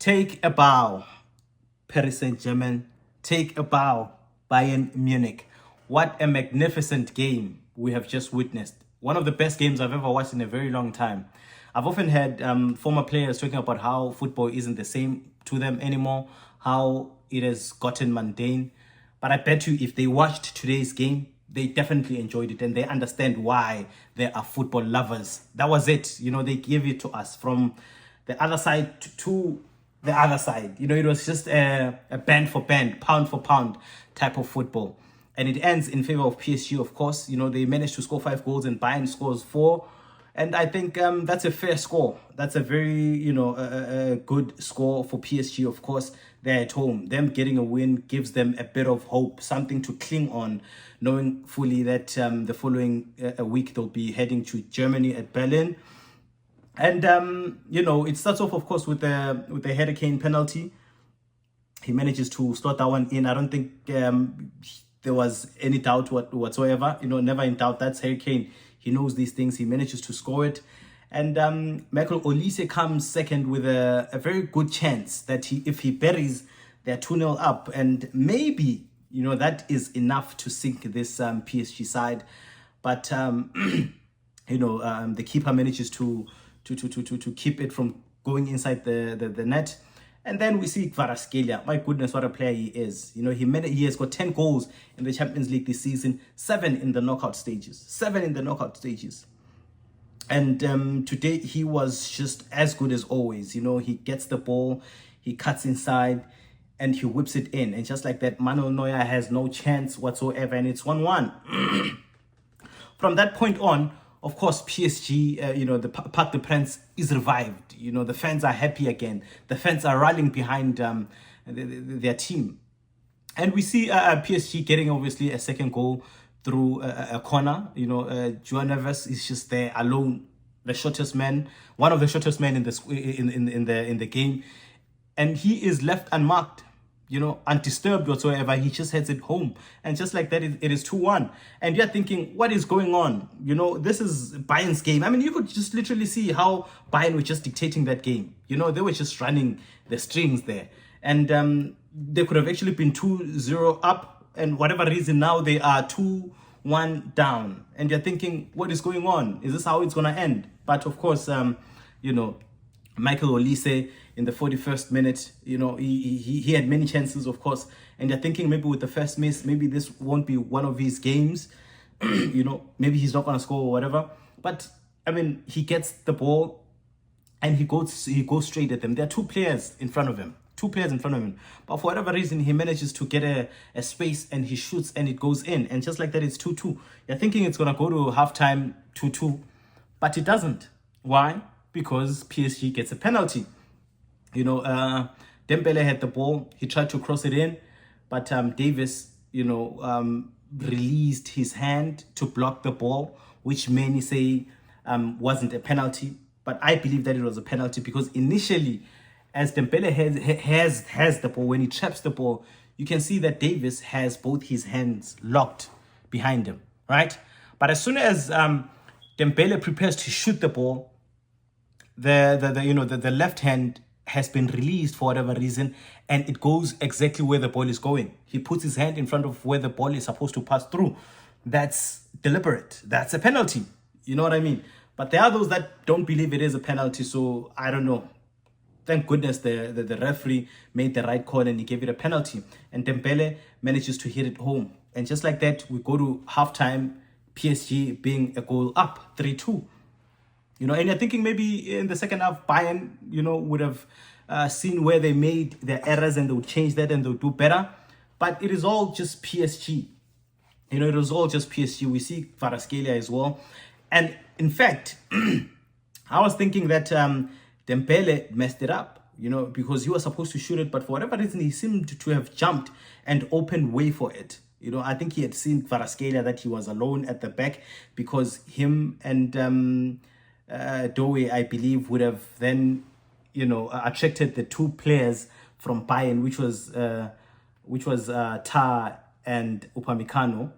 Take a bow, Paris Saint-Germain. Take a bow, Bayern Munich. What a magnificent game we have just witnessed. One of the best games I've ever watched in a very long time. I've often had former players talking about how football isn't the same to them anymore, how it has gotten mundane. But I bet you if they watched today's game, they definitely enjoyed it and they understand why they are football lovers. That was it. They gave it to us from the other side to the other side. It was just a band for band, pound for pound type of football. And it ends in favor of PSG, of course. They managed to score 5 goals and Bayern scores 4. And I think that's a fair score. That's a very, a good score for PSG, of course. They're at home. Them getting a win gives them a bit of hope, something to cling on, knowing fully that the following week they'll be heading to Germany at Berlin. And, it starts off, of course, with the Harry Kane penalty. He manages to slot that one in. I don't think there was any doubt whatsoever. Never in doubt. That's Harry Kane. He knows these things. He manages to score it. And Michael Olise comes second with a very good chance that if he buries, they're 2-0 up. And maybe, that is enough to sink this PSG side. But, the keeper manages to keep it from going inside the net. And then we see Kvaratskhelia. My goodness, what a player he is. He has got 10 goals in the Champions League this season, 7 in the knockout stages. And today he was just as good as always. He gets the ball, he cuts inside, and he whips it in. And just like that, Manuel Neuer has no chance whatsoever, and it's 1-1. From that point on, of course, PSG, the Parc des Princes is revived. The fans are happy again. The fans are rallying behind their team. And we see PSG getting, obviously, a second goal through a corner. Joao Neves is just there alone, the shortest man, one of the shortest men in the game. And he is left unmarked. Undisturbed whatsoever. He just heads it home. And just like that, it is 2-1. And you're thinking, what is going on? This is Bayern's game. I mean, you could just literally see how Bayern were just dictating that game. They were just running the strings there. And they could have actually been 2-0 up. And whatever reason, now they are 2-1 down. And you're thinking, what is going on? Is this how it's going to end? But of course, Michael Olise in the 41st minute, he had many chances, of course. And you're thinking maybe with the first miss, maybe this won't be one of his games. Maybe he's not going to score or whatever. But, I mean, he gets the ball and he goes straight at them. There are 2 players in front of him. But for whatever reason, he manages to get a space and he shoots and it goes in. And just like that, it's 2-2. You're thinking it's going to go to halftime 2-2. But it doesn't. Why? Because PSG gets a penalty. Dembele had the ball. He tried to cross it in. But Davis, released his hand to block the ball, which many say wasn't a penalty. But I believe that it was a penalty because initially, as Dembele has the ball, when he traps the ball, you can see that Davis has both his hands locked behind him, right? But as soon as Dembele prepares to shoot the ball, the left hand has been released for whatever reason, and it goes exactly where the ball is going. He puts his hand in front of where the ball is supposed to pass through. That's deliberate. That's a penalty. You know what I mean? But there are those that don't believe it is a penalty, so I don't know. Thank goodness the referee made the right call and he gave it a penalty. And Dembele manages to hit it home. And just like that, we go to halftime, PSG being a goal up, 3-2. And you're thinking maybe in the second half, Bayern, would have seen where they made their errors and they would change that and they would do better. But it is all just PSG. It was all just PSG. We see Kvaratskhelia as well. And in fact, I was thinking that Dembele messed it up, because he was supposed to shoot it. But for whatever reason, he seemed to have jumped and opened way for it. I think he had seen Kvaratskhelia that he was alone at the back because him and Doe, I believe, would have then, attracted the 2 players from Bayern, which was Tar and Upamecano,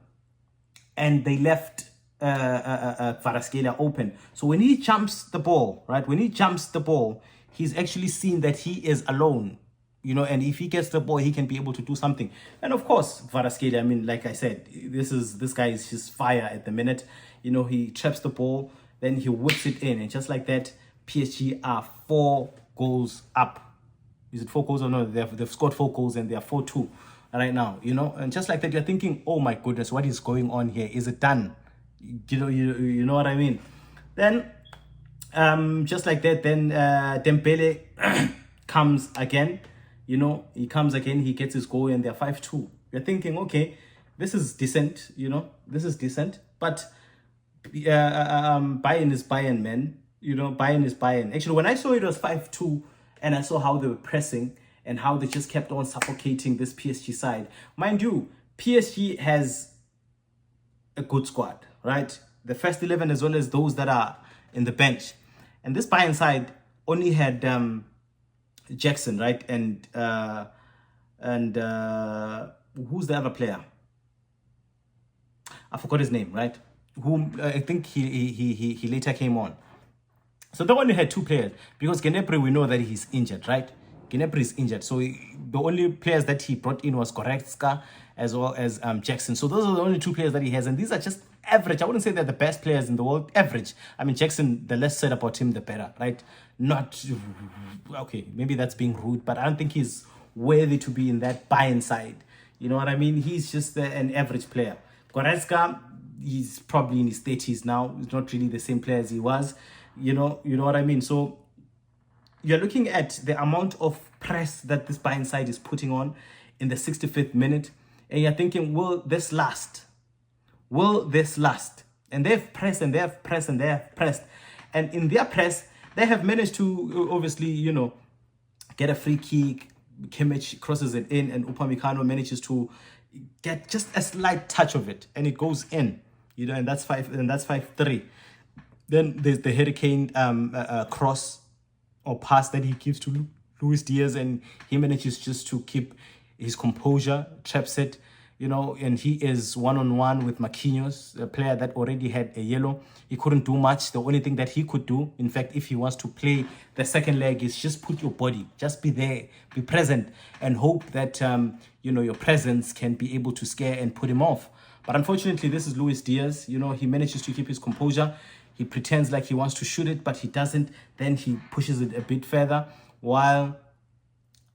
and they left Kvaratskhelia open. So when he jumps the ball, right? When he jumps the ball, he's actually seen that he is alone, and if he gets the ball, he can be able to do something. And of course, Kvaratskhelia, I mean, like I said, this guy is just fire at the minute. He traps the ball, then he whips it in, and just like that, PSG are 4 goals up. Is it 4 goals or no? They've scored 4 goals and they are 4-2 right now, and just like that, you're thinking, oh my goodness, what is going on here? Is it done? You know what I mean? Then just like that, then Dembele comes again. He comes again, he gets his goal, and they're 5-2. You're thinking, okay, this is decent, this is decent. But Bayern is Bayern, man. Bayern is Bayern. Actually, when I saw it was 5-2, and I saw how they were pressing and how they just kept on suffocating this PSG side. Mind you, PSG has a good squad, right? The first 11 as well as those that are in the bench. And this Bayern side only had Jackson, right? And who's the other player? I forgot his name, right? Whom I think he later came on. So they only had 2 players because Gnabry, we know that he's injured, right? Gnabry is injured. So the only players that he brought in was Goretzka as well as Jackson. So those are the only 2 players that he has. And these are just average. I wouldn't say they're the best players in the world. Average. I mean, Jackson, the less said about him, the better, right? Not, okay, maybe that's being rude, but I don't think he's worthy to be in that Bayern side. You know what I mean? He's just an average player. Goretzka, he's probably in his 30s now. He's not really the same player as he was. You know what I mean? So you're looking at the amount of press that this Bayern side is putting on in the 65th minute, and you're thinking, will this last? Will this last? And they've pressed and they have pressed and they have pressed. And in their press, they have managed to obviously, get a free kick. Kimmich crosses it in, and Upamecano manages to get just a slight touch of it, and it goes in. And that's 5-3. Then there's the Hurricane cross or pass that he gives to Luis Diaz, and he manages just to keep his composure, traps it, and he is one-on-one with Marquinhos, a player that already had a yellow. He couldn't do much. The only thing that he could do, in fact, if he wants to play the second leg, is just put your body, just be there, be present, and hope that, your presence can be able to scare and put him off. But unfortunately, this is Luis Diaz. He manages to keep his composure. He pretends like he wants to shoot it, but he doesn't. Then he pushes it a bit further, while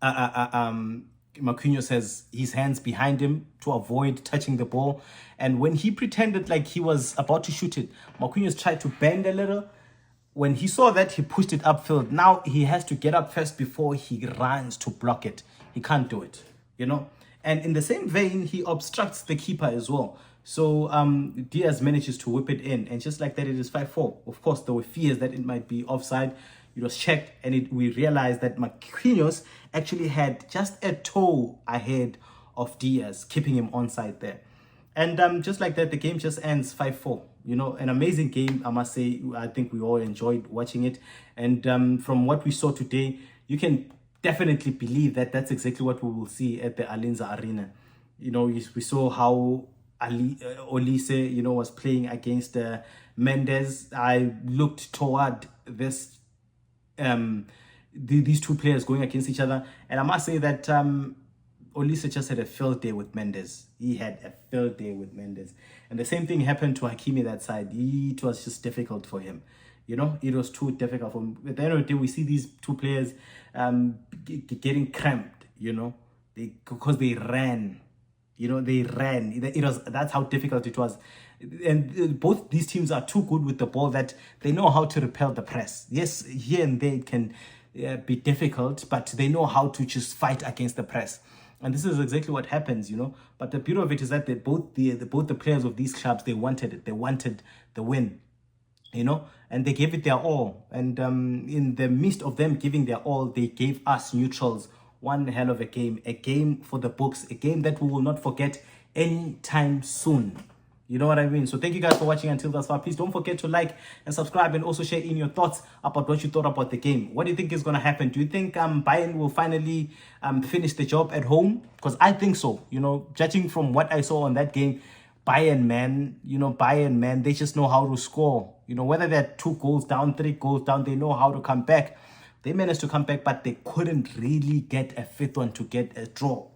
Marquinhos has his hands behind him to avoid touching the ball. And when he pretended like he was about to shoot it, Marquinhos tried to bend a little. When he saw that, he pushed it upfield. Now he has to get up first before he runs to block it. He can't do it, And in the same vein, he obstructs the keeper as well. So Diaz manages to whip it in, and just like that, it is 5-4. Of course, there were fears that it might be offside. It was checked, and we realized that Marquinhos actually had just a toe ahead of Diaz, keeping him onside there. And just like that, the game just ends 5-4. An amazing game, I must say. I think we all enjoyed watching it. And from what we saw today, you can definitely believe that that's exactly what we will see at the Allianz Arena. We saw how Olise, was playing against Mendes. I looked toward this, these 2 players going against each other, and I must say that Olise just had a field day with Mendes. He had a field day with Mendes, and the same thing happened to Hakimi that side. It was just difficult for him. It was too difficult for him. At the end of the day, we see these 2 players getting cramped, because they ran. They ran. That's how difficult it was. And both these teams are too good with the ball that they know how to repel the press. Yes, here and there it can be difficult, but they know how to just fight against the press. And this is exactly what happens, But the beauty of it is that both the players of these clubs, they wanted it. They wanted the win, and they gave it their all. And in the midst of them giving their all, they gave us neutrals one hell of a game for the books, a game that we will not forget anytime soon. You know what I mean? So thank you guys for watching until thus far. Please don't forget to like and subscribe, and also share in your thoughts about what you thought about the game. What do you think is going to happen? Do you think Bayern will finally finish the job at home? Because I think so. Judging from what I saw on that game, Bayern, they just know how to score. Whether they're 2 goals down, 3 goals down, they know how to come back. They managed to come back, but they couldn't really get a fifth one to get a draw.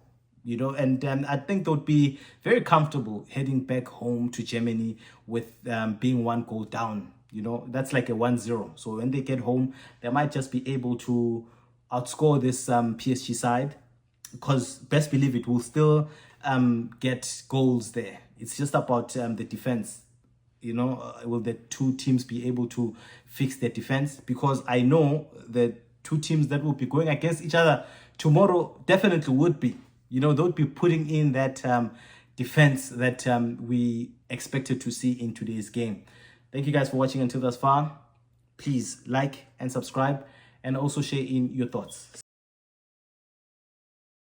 And I think they would be very comfortable heading back home to Germany with being 1 goal down. That's like a 1-0. So when they get home, they might just be able to outscore this PSG side, because best believe it will still get goals there. It's just about the defense. Will the two teams be able to fix their defense? Because I know the two teams that will be going against each other tomorrow definitely would be. They would be putting in that defense that we expected to see in today's game. Thank you guys for watching until thus far. Please like and subscribe, and also share in your thoughts.